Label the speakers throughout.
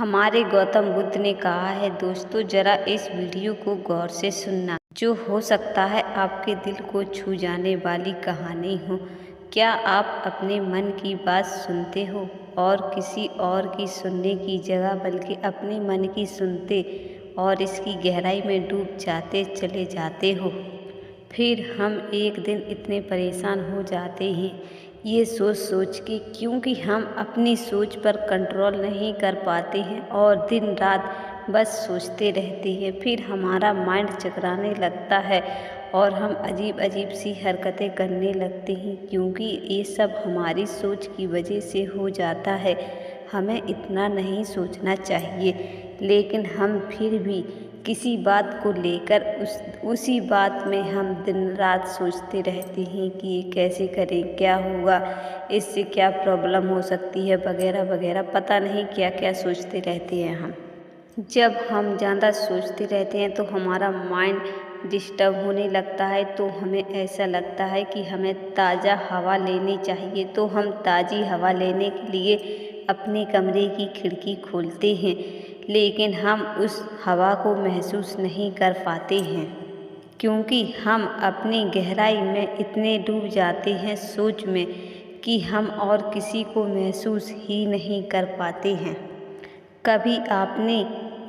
Speaker 1: हमारे गौतम बुद्ध ने कहा है, दोस्तों जरा इस वीडियो को गौर से सुनना, जो हो सकता है आपके दिल को छू जाने वाली कहानी हो। क्या आप अपने मन की बात सुनते हो और किसी और की सुनने की जगह बल्कि अपने मन की सुनते और इसकी गहराई में डूब जाते चले जाते हो? फिर हम एक दिन इतने परेशान हो जाते हैं ये सोच सोच के, क्योंकि हम अपनी सोच पर कंट्रोल नहीं कर पाते हैं और दिन रात बस सोचते रहते हैं। फिर हमारा माइंड चकराने लगता है और हम अजीब अजीब सी हरकतें करने लगते हैं, क्योंकि ये सब हमारी सोच की वजह से हो जाता है। हमें इतना नहीं सोचना चाहिए, लेकिन हम फिर भी किसी बात को लेकर उसी बात में हम दिन रात सोचते रहते हैं कि ये कैसे करें, क्या होगा, इससे क्या प्रॉब्लम हो सकती है, वगैरह वगैरह, पता नहीं क्या क्या सोचते रहते हैं हम। जब हम ज़्यादा सोचते रहते हैं तो हमारा माइंड डिस्टर्ब होने लगता है, तो हमें ऐसा लगता है कि हमें ताज़ा हवा लेनी चाहिए। तो हम ताज़ी हवा लेने के लिए अपने कमरे की खिड़की खोलते हैं, लेकिन हम उस हवा को महसूस नहीं कर पाते हैं, क्योंकि हम अपनी गहराई में इतने डूब जाते हैं सोच में कि हम और किसी को महसूस ही नहीं कर पाते हैं। कभी आपने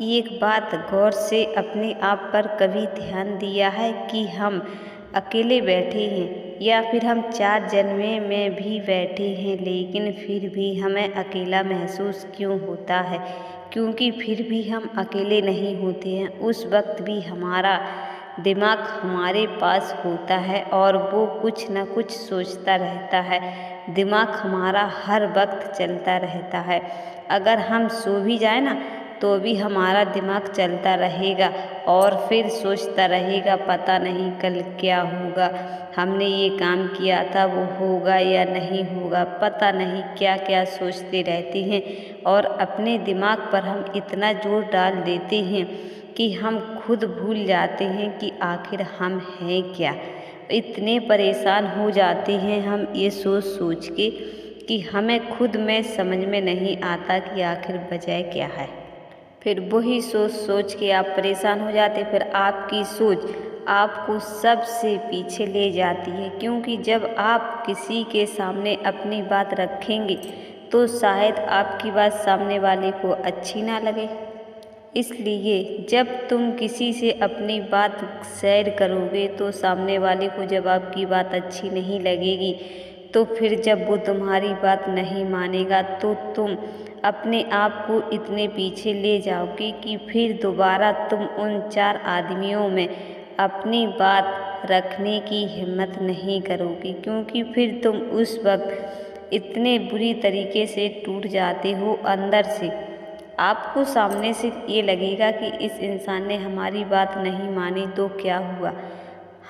Speaker 1: एक बात गौर से अपने आप पर कभी ध्यान दिया है कि हम अकेले बैठे हैं या फिर हम 4 जन्मे में भी बैठे हैं, लेकिन फिर भी हमें अकेला महसूस क्यों होता है? क्योंकि फिर भी हम अकेले नहीं होते हैं। उस वक्त भी हमारा दिमाग हमारे पास होता है और वो कुछ न कुछ सोचता रहता है। दिमाग हमारा हर वक्त चलता रहता है। अगर हम सो भी जाए ना तो भी हमारा दिमाग चलता रहेगा और फिर सोचता रहेगा, पता नहीं कल क्या होगा, हमने ये काम किया था वो होगा या नहीं होगा, पता नहीं क्या क्या सोचते रहते हैं। और अपने दिमाग पर हम इतना जोर डाल देते हैं कि हम खुद भूल जाते हैं कि आखिर हम हैं क्या। इतने परेशान हो जाते हैं हम ये सोच सोच के कि हमें खुद में समझ में नहीं आता कि आखिर वजह क्या है। फिर वही सोच सोच के आप परेशान हो जाते, फिर आपकी सोच आपको सबसे पीछे ले जाती है, क्योंकि जब आप किसी के सामने अपनी बात रखेंगे तो शायद आपकी बात सामने वाले को अच्छी ना लगे। इसलिए जब तुम किसी से अपनी बात शेयर करोगे तो सामने वाले को जब आपकी बात अच्छी नहीं लगेगी, तो फिर जब वो तुम्हारी बात नहीं मानेगा तो तुम अपने आप को इतने पीछे ले जाओगे कि फिर दोबारा तुम उन 4 आदमियों में अपनी बात रखने की हिम्मत नहीं करोगे, क्योंकि फिर तुम उस वक्त इतने बुरी तरीके से टूट जाते हो अंदर से। आपको सामने से ये लगेगा कि इस इंसान ने हमारी बात नहीं मानी तो क्या हुआ,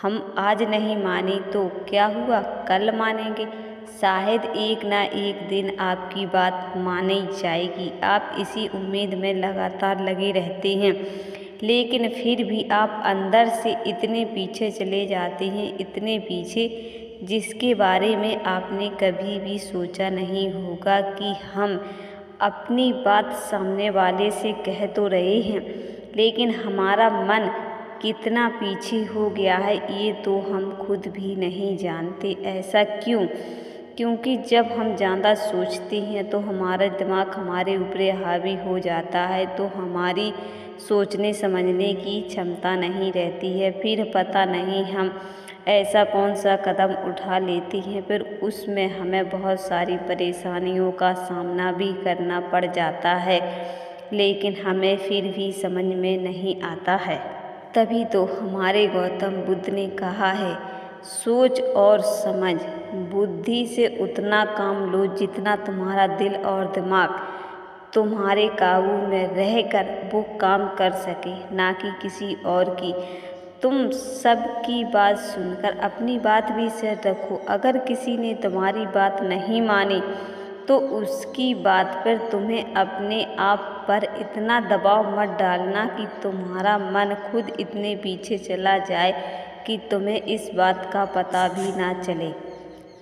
Speaker 1: हम आज नहीं मानी तो क्या हुआ, कल मानेंगे। शायद एक ना एक दिन आपकी बात मानी जाएगी। आप इसी उम्मीद में लगातार लगे रहते हैं, लेकिन फिर भी आप अंदर से इतने पीछे चले जाते हैं, इतने पीछे, जिसके बारे में आपने कभी भी सोचा नहीं होगा कि हम अपनी बात सामने वाले से कह तो रहे हैं, लेकिन हमारा मन कितना पीछे हो गया है ये तो हम खुद भी नहीं जानते। ऐसा क्यों? क्योंकि जब हम ज़्यादा सोचते हैं तो हमारा दिमाग हमारे ऊपर हावी हो जाता है, तो हमारी सोचने समझने की क्षमता नहीं रहती है। फिर पता नहीं हम ऐसा कौन सा कदम उठा लेते हैं, फिर उसमें हमें बहुत सारी परेशानियों का सामना भी करना पड़ जाता है, लेकिन हमें फिर भी समझ में नहीं आता है। तभी तो हमारे गौतम बुद्ध ने कहा है, सोच और समझ, बुद्धि से उतना काम लो जितना तुम्हारा दिल और दिमाग तुम्हारे काबू में रहकर वो काम कर सके, ना कि किसी और की। तुम सबकी बात सुनकर अपनी बात भी सेट रखो। अगर किसी ने तुम्हारी बात नहीं मानी तो उसकी बात पर तुम्हें अपने आप पर इतना दबाव मत डालना कि तुम्हारा मन खुद इतने पीछे चला जाए कि तुम्हें इस बात का पता भी ना चले।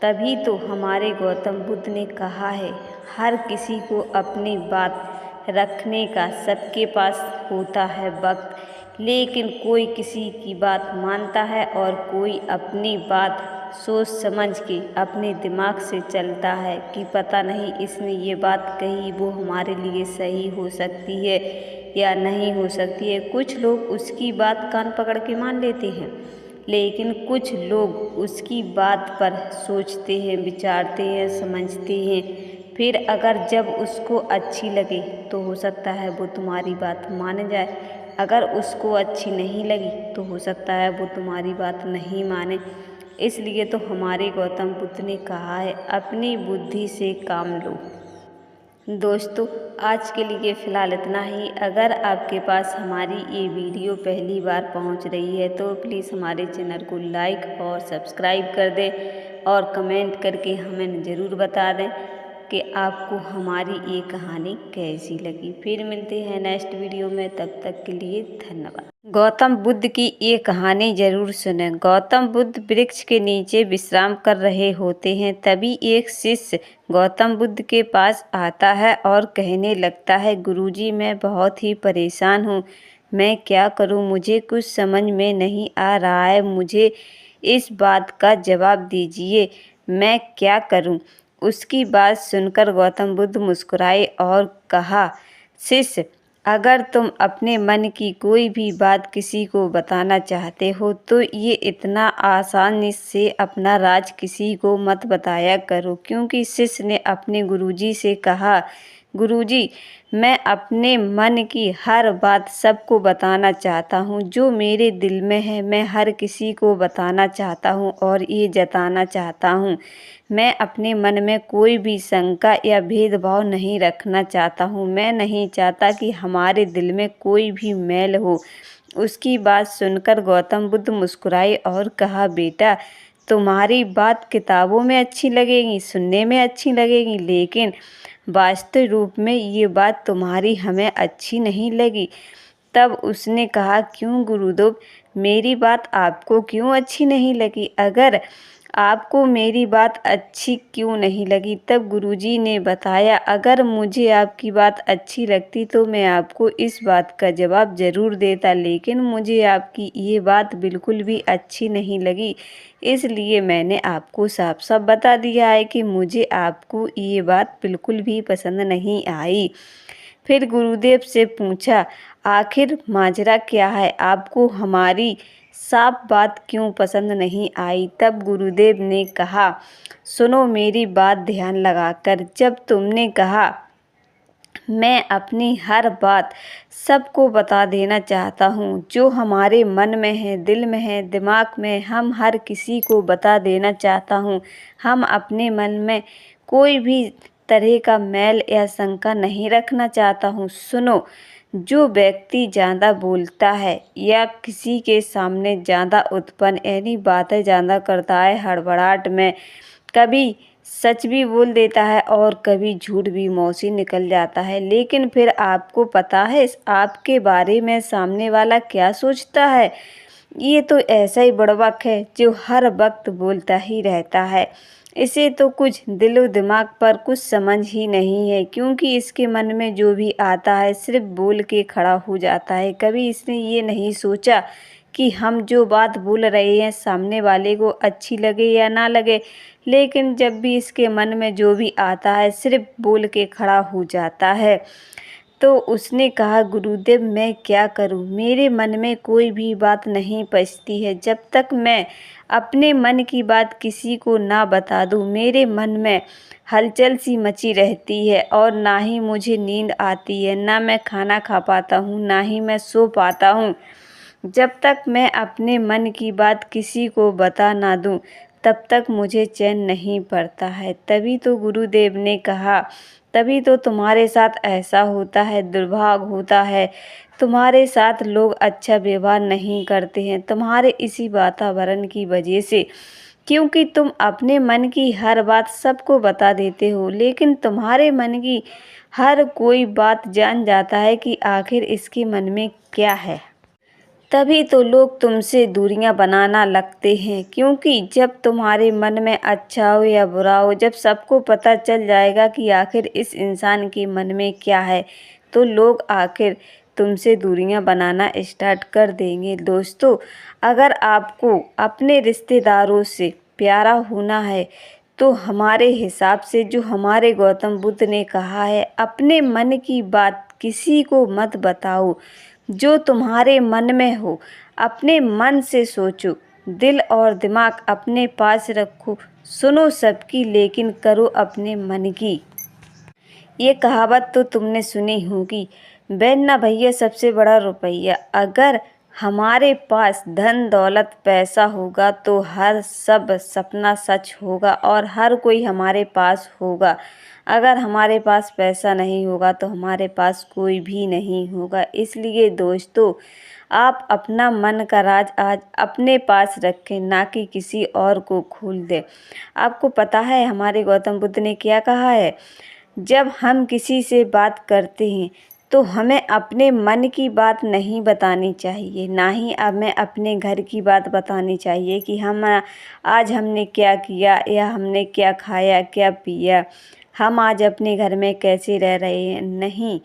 Speaker 1: तभी तो हमारे गौतम बुद्ध ने कहा है, हर किसी को अपनी बात रखने का सबके पास होता है वक्त, लेकिन कोई किसी की बात मानता है और कोई अपनी बात सोच समझ के अपने दिमाग से चलता है कि पता नहीं इसने ये बात कही वो हमारे लिए सही हो सकती है या नहीं हो सकती है। कुछ लोग उसकी बात कान पकड़ के मान लेते हैं, लेकिन कुछ लोग उसकी बात पर सोचते हैं, विचारते हैं, समझते हैं। फिर अगर जब उसको अच्छी लगे तो हो सकता है वो तुम्हारी बात मान जाए, अगर उसको अच्छी नहीं लगी तो हो सकता है वो तुम्हारी बात नहीं माने। इसलिए तो हमारे गौतम बुद्ध ने कहा है, अपनी बुद्धि से काम लो। दोस्तों, आज के लिए फ़िलहाल इतना ही। अगर आपके पास हमारी ये वीडियो पहली बार पहुंच रही है तो प्लीज़ हमारे चैनल को लाइक और सब्सक्राइब कर दें और कमेंट करके हमें ज़रूर बता दें कि आपको हमारी ये कहानी कैसी लगी। फिर मिलते हैं नेक्स्ट वीडियो में, तब तक के लिए धन्यवाद। गौतम बुद्ध की ये कहानी जरूर सुनें। गौतम बुद्ध वृक्ष के नीचे विश्राम कर रहे होते हैं। तभी एक शिष्य गौतम बुद्ध के पास आता है और कहने लगता है, गुरुजी मैं बहुत ही परेशान हूँ, मैं क्या करूँ, मुझे कुछ समझ में नहीं आ रहा है, मुझे इस बात का जवाब दीजिए, मैं क्या करूँ। उसकी बात सुनकर गौतम बुद्ध मुस्कुराए और कहा, शिष्य अगर तुम अपने मन की कोई भी बात किसी को बताना चाहते हो तो ये इतना आसानी से अपना राज किसी को मत बताया करो। क्योंकि शिष्य ने अपने गुरुजी से कहा, गुरुजी मैं अपने मन की हर बात सबको बताना चाहता हूँ, जो मेरे दिल में है मैं हर किसी को बताना चाहता हूँ और ये जताना चाहता हूँ। मैं अपने मन में कोई भी शंका या भेदभाव नहीं रखना चाहता हूँ। मैं नहीं चाहता कि हमारे दिल में कोई भी मैल हो। उसकी बात सुनकर गौतम बुद्ध मुस्कुराए और कहा, बेटा तुम्हारी बात किताबों में अच्छी लगेगी, सुनने में अच्छी लगेगी, लेकिन वास्तव रूप में ये बात तुम्हारी हमें अच्छी नहीं लगी। तब उसने कहा, क्यों गुरुदेव, मेरी बात आपको क्यों अच्छी नहीं लगी? अगर आपको मेरी बात अच्छी क्यों नहीं लगी? तब गुरुजी ने बताया, अगर मुझे आपकी बात अच्छी लगती तो मैं आपको इस बात का जवाब ज़रूर देता, लेकिन मुझे आपकी ये बात बिल्कुल भी अच्छी नहीं लगी, इसलिए मैंने आपको साफ साफ बता दिया है कि मुझे आपको ये बात बिल्कुल भी पसंद नहीं आई। फिर गुरुदेव से पूछा, आखिर माजरा क्या है, आपको हमारी साफ बात क्यों पसंद नहीं आई? तब गुरुदेव ने कहा, सुनो मेरी बात ध्यान लगाकर, जब तुमने कहा मैं अपनी हर बात सबको बता देना चाहता हूँ, जो हमारे मन में है, दिल में है, दिमाग में, हम हर किसी को बता देना चाहता हूँ। हम अपने मन में कोई भी तरह का मैल या शंका नहीं रखना चाहता हूँ। सुनो, जो व्यक्ति ज़्यादा बोलता है या किसी के सामने ज़्यादा उत्पन्न यानी बातें ज़्यादा करता है, हड़बड़ाहट में कभी सच भी बोल देता है और कभी झूठ भी मुँह से निकल जाता है, लेकिन फिर आपको पता है आपके बारे में सामने वाला क्या सोचता है? ये तो ऐसा ही बड़बक है जो हर वक्त बोलता ही रहता है। इसे तो कुछ दिलो दिमाग पर कुछ समझ ही नहीं है, क्योंकि इसके मन में जो भी आता है सिर्फ बोल के खड़ा हो जाता है। कभी इसने ये नहीं सोचा कि हम जो बात बोल रहे हैं सामने वाले को अच्छी लगे या ना लगे, लेकिन जब भी इसके मन में जो भी आता है सिर्फ बोल के खड़ा हो जाता है। तो उसने कहा, गुरुदेव मैं क्या करूं, मेरे मन में कोई भी बात नहीं पचती है। जब तक मैं अपने मन की बात किसी को ना बता दूं, मेरे मन में हलचल सी मची रहती है और ना ही मुझे नींद आती है, ना मैं खाना खा पाता हूं, ना ही मैं सो पाता हूं। जब तक मैं अपने मन की बात किसी को बता ना दूं, तब तक मुझे चैन नहीं पड़ता है। तभी तो गुरुदेव ने कहा, तभी तो तुम्हारे साथ ऐसा होता है, दुर्भाग्य होता है, तुम्हारे साथ लोग अच्छा व्यवहार नहीं करते हैं, तुम्हारे इसी वातावरण की वजह से, क्योंकि तुम अपने मन की हर बात सबको बता देते हो, लेकिन तुम्हारे मन की हर कोई बात जान जाता है कि आखिर इसके मन में क्या है। तभी तो लोग तुमसे दूरियां बनाना लगते हैं, क्योंकि जब तुम्हारे मन में अच्छा हो या बुरा हो, जब सबको पता चल जाएगा कि आखिर इस इंसान के मन में क्या है, तो लोग आखिर तुमसे दूरियां बनाना स्टार्ट कर देंगे। दोस्तों, अगर आपको अपने रिश्तेदारों से प्यारा होना है तो हमारे हिसाब से जो हमारे गौतम बुद्ध ने कहा है, अपने मन की बात किसी को मत बताओ। जो तुम्हारे मन में हो अपने मन से सोचो, दिल और दिमाग अपने पास रखो, सुनो सबकी लेकिन करो अपने मन की। ये कहावत तो तुमने सुनी होगी, बहन ना भैया सबसे बड़ा रुपया। अगर हमारे पास धन दौलत पैसा होगा तो हर सब सपना सच होगा और हर कोई हमारे पास होगा। अगर हमारे पास पैसा नहीं होगा तो हमारे पास कोई भी नहीं होगा। इसलिए दोस्तों, आप अपना मन का राज आज अपने पास रखें, ना कि किसी और को खोल दें। आपको पता है हमारे गौतम बुद्ध ने क्या कहा है? जब हम किसी से बात करते हैं तो हमें अपने मन की बात नहीं बतानी चाहिए, ना ही हमें अपने घर की बात बतानी चाहिए कि हम आज हमने क्या किया या हमने क्या खाया क्या पिया, हम आज अपने घर में कैसे रह रहे हैं। नहीं,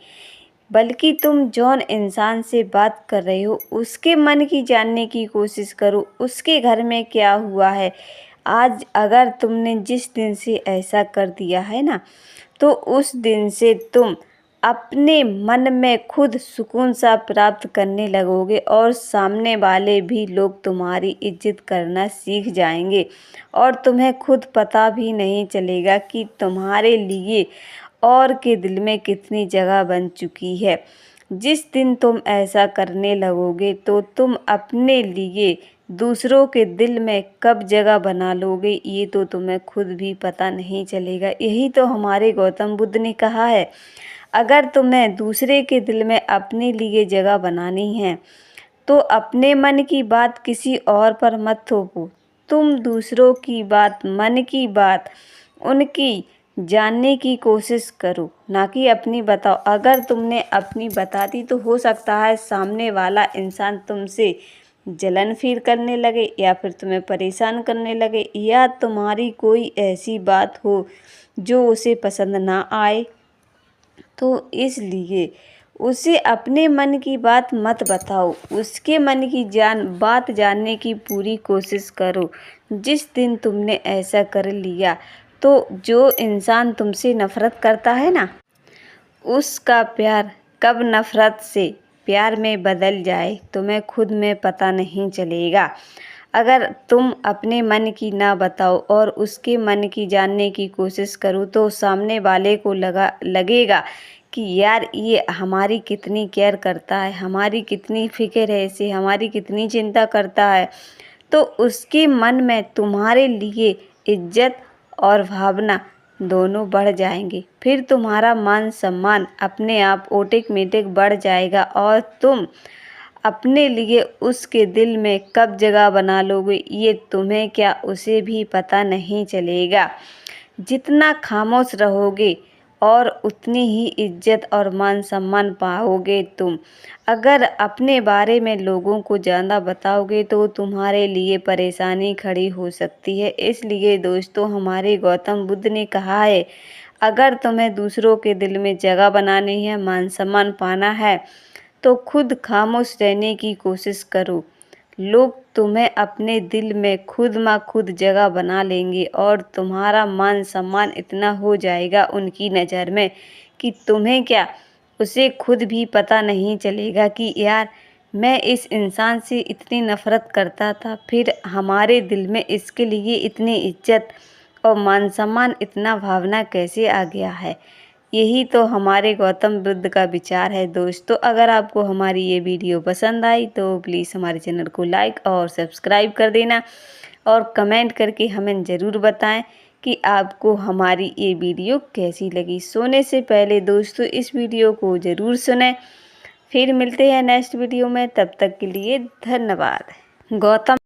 Speaker 1: बल्कि तुम जौन इंसान से बात कर रहे हो उसके मन की जानने की कोशिश करो, उसके घर में क्या हुआ है। आज अगर तुमने जिस दिन से ऐसा कर दिया है ना, तो उस दिन से तुम अपने मन में खुद सुकून सा प्राप्त करने लगोगे और सामने वाले भी लोग तुम्हारी इज्जत करना सीख जाएंगे और तुम्हें खुद पता भी नहीं चलेगा कि तुम्हारे लिए और के दिल में कितनी जगह बन चुकी है। जिस दिन तुम ऐसा करने लगोगे तो तुम अपने लिए दूसरों के दिल में कब जगह बना लोगे ये तो तुम्हें खुद भी पता नहीं चलेगा। यही तो हमारे गौतम बुद्ध ने कहा है, अगर तुम्हें दूसरे के दिल में अपने लिए जगह बनानी है तो अपने मन की बात किसी और पर मत थोपो। तुम दूसरों की बात, मन की बात उनकी जानने की कोशिश करो, ना कि अपनी बताओ। अगर तुमने अपनी बता दी तो हो सकता है सामने वाला इंसान तुमसे जलन फील करने लगे या फिर तुम्हें परेशान करने लगे, या तुम्हारी कोई ऐसी बात हो जो उसे पसंद ना आए। तो इसलिए उसे अपने मन की बात मत बताओ, उसके मन की बात जानने की पूरी कोशिश करो। जिस दिन तुमने ऐसा कर लिया तो जो इंसान तुमसे नफ़रत करता है ना, उसका प्यार कब नफ़रत से प्यार में बदल जाए तुम्हें खुद में पता नहीं चलेगा। अगर तुम अपने मन की ना बताओ और उसके मन की जानने की कोशिश करो तो सामने वाले को लगेगा कि यार ये हमारी कितनी केयर करता है, हमारी कितनी फिक्र है इसे, हमारी कितनी चिंता करता है। तो उसके मन में तुम्हारे लिए इज्जत और भावना दोनों बढ़ जाएंगे। फिर तुम्हारा मान सम्मान अपने आप ऑटोमेटिक बढ़ जाएगा और तुम अपने लिए उसके दिल में कब जगह बना लोगे ये तुम्हें क्या उसे भी पता नहीं चलेगा। जितना खामोश रहोगे और उतनी ही इज्जत और मान सम्मान पाओगे तुम। अगर अपने बारे में लोगों को ज़्यादा बताओगे तो तुम्हारे लिए परेशानी खड़ी हो सकती है। इसलिए दोस्तों, हमारे गौतम बुद्ध ने कहा है, अगर तुम्हें दूसरों के दिल में जगह बनानी है, मान सम्मान पाना है, तो खुद खामोश रहने की कोशिश करो। लोग तुम्हें अपने दिल में खुद जगह बना लेंगे और तुम्हारा मान सम्मान इतना हो जाएगा उनकी नज़र में कि तुम्हें क्या उसे खुद भी पता नहीं चलेगा कि यार मैं इस इंसान से इतनी नफ़रत करता था, फिर हमारे दिल में इसके लिए इतनी इज्जत और मान सम्मान, इतना भावना कैसे आ गया है। यही तो हमारे गौतम बुद्ध का विचार है। दोस्तों, अगर आपको हमारी ये वीडियो पसंद आई तो प्लीज़ हमारे चैनल को लाइक और सब्सक्राइब कर देना और कमेंट करके हमें ज़रूर बताएं कि आपको हमारी ये वीडियो कैसी लगी। सोने से पहले दोस्तों इस वीडियो को ज़रूर सुनें। फिर मिलते हैं नेक्स्ट वीडियो में, तब तक के लिए धन्यवाद। गौतम